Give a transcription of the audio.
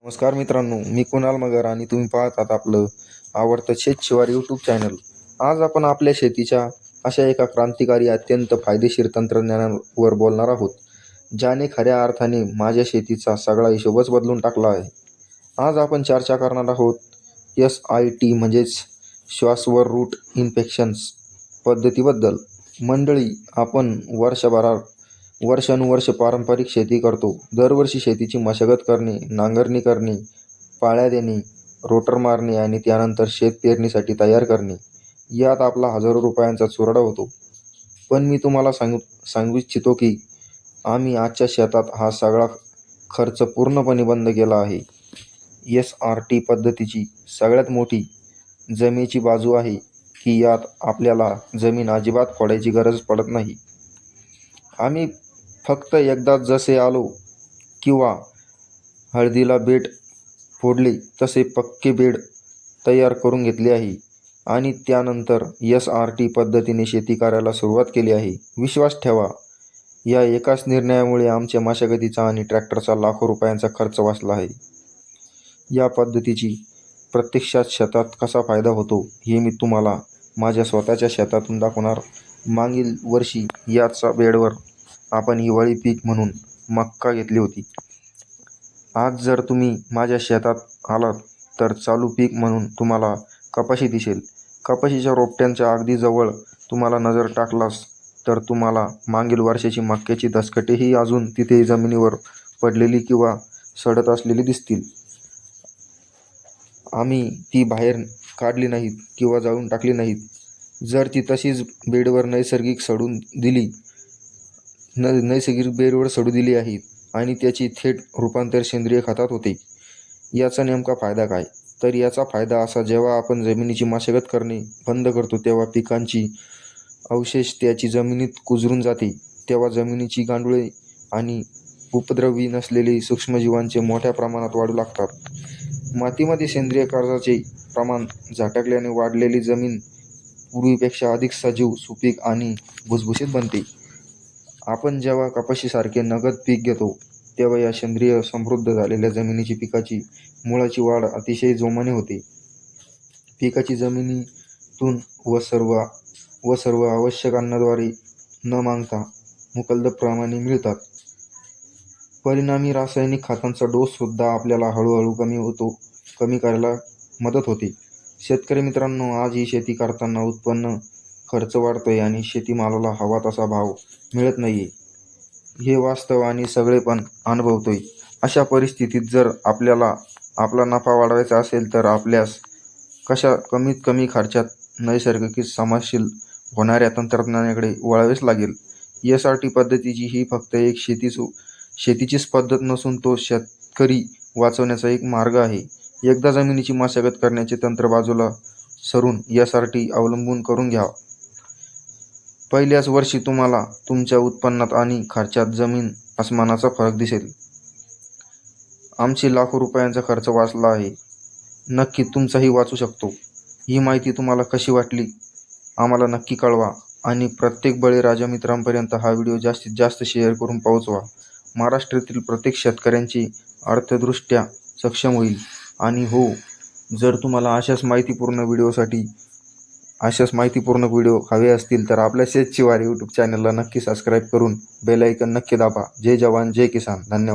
नमस्कार मित्रांनो, मी कुणाल मगर आणि तुम्ही पाहतात आपलं आवडतं शेतशिवार यूट्यूब चॅनल. आज आपण आपल्या शेतीच्या अशा एका क्रांतिकारी अत्यंत फायदेशीर तंत्रज्ञानावर बोलणार आहोत, ज्याने खऱ्या अर्थाने माझ्या शेतीचा सगळा हिशोबच बदलून टाकला आहे. आज आपण चर्चा करणार आहोत SIT म्हणजेच श्वासवर रूट इन्फेक्शन्स पद्धतीबद्दल. मंडळी, आपण वर्षानुवर्ष पारंपरिक शेती करतो. दरवर्षी शेतीची मशागत करणे, नांगरणी करणे, पाळ्या देणे, रोटर मारणे आणि त्यानंतर शेत पेरणीसाठी तयार करणे, यात आपला हजारो रुपयांचा चुराडा होतो. पण मी तुम्हाला सांगू इच्छितो की आम्ही आजच्या शेतात हा सगळा खर्च पूर्णपणे बंद केला आहे. SRT पद्धतीची सगळ्यात मोठी जमेची बाजू आहे की यात आपल्याला जमीन अजिबात फोडायची गरज पडत नाही. आम्ही फक्त एकदाच जसे आलो किंवा हळदीला बेड फोडले तसे पक्के बेड तयार करून घेतले आहे आणि त्यानंतर SRT पद्धतीने शेती करायला सुरुवात केली आहे. विश्वास ठेवा, या एकाच निर्णयामुळे आमच्या मशागतीचा आणि ट्रॅक्टरचा लाखो रुपयांचा खर्च वाचला आहे. या पद्धतीची प्रत्यक्षात शेतात कसा फायदा होतो हे मी तुम्हाला माझ्या स्वतःच्या शेतातून दाखवणार. मागील वर्षी याच बेडवर आपण हिवाळी पीक म्हणून मक्का घेतली होती. आज जर तुम्ही माझ्या शेतात आलात तर चालू पीक म्हणून तुम्हाला कपाशी दिसेल. कपाशीच्या रोपट्यांच्या अगदी जवळ तुम्हाला नजर टाकलास तर तुम्हाला मागील वर्षाची मक्याची दसकटेही अजून तिथे जमिनीवर पडलेली किंवा सडत असलेली दिसतील. आम्ही ती बाहेर काढली नाहीत किंवा जाळून टाकली नाहीत. जर ती तशीच बेडवर नैसर्गिक सडू दिली आहेत आणि त्याची थेट रूपांतर सेंद्रिय खतात होते. याचा नेमका फायदा काय? तर याचा फायदा असा, जेव्हा आपण जमिनीची मशागत करणे बंद करतो तेव्हा पिकांची अवशेष त्याची जमिनीत कुजरून जाते. तेव्हा जमिनीची गांडुळे आणि उपद्रवी नसलेले सूक्ष्मजीवांचे मोठ्या प्रमाणात वाढू लागतात. मातीमध्ये सेंद्रिय कर्जाचे प्रमाण झटकल्याने वाढलेली जमीन पूर्वीपेक्षा अधिक सजीव, सुपीक आणि भुसभुशीत बनते. आपण जेव्हा कपाशीसारखे नगद पीक घेतो तेव्हा या सेंद्रिय समृद्ध झालेल्या जमिनीची पिकाची मुळाची वाढ अतिशय जोमाने होते. पिकाची जमिनीतून व सर्व आवश्यक अन्नाद्वारे न मागता मुबलक प्रमाणे मिळतात. परिणामी रासायनिक खतांचा डोससुद्धा आपल्याला हळूहळू कमी करायला मदत होते. शेतकरी मित्रांनो, आज ही शेती करताना उत्पन्न खर्च वाढतोय आणि शेतीमालाला हवा तसा भाव मिळत नाहीये. हे वास्तव आणि सगळे पण अनुभवतोय. अशा परिस्थितीत जर आपल्याला आपला नफा वाढवायचा असेल तर आपल्यास कमीत कमी खर्चात नैसर्गिक समाशील होणाऱ्या तंत्रज्ञानाकडे वळावेच लागेल. SRT पद्धतीची ही फक्त एक शेतीचीच पद्धत नसून तो शेतकरी वाचवण्याचा एक मार्ग आहे. एकदा जमिनीची मशागत करण्याचे तंत्र बाजूला सरून SRT अवलंबून करून घ्या. पहिल्याच वर्षी तुम्हाला तुमच्या उत्पन्नात आणि खर्चात जमीन आसमानाचा फरक दिसेल. आमचे लाखो रुपयांचा खर्च वाचला आहे. नक्की तुमचाही वाचू शकतो. ही माहिती तुम्हाला कशी वाटली आम्हाला नक्की कळवा आणि प्रत्येक बळीराजा मित्रांपर्यंत हा व्हिडिओ जास्तीत जास्त शेअर करून पोहोचवा. महाराष्ट्रातील प्रत्येक शेतकऱ्यांची आर्थिकदृष्ट्या सक्षम होईल. आणि हो, जर तुम्हाला अशाच माहितीपूर्ण व्हिडिओ हवे असतील तर आपल्या शेतशिवार यूट्यूब चॅनलला नक्की सबस्क्राईब करून बेल आयकॉन नक्की दाबा. जय जवान, जय किसान. धन्यवाद.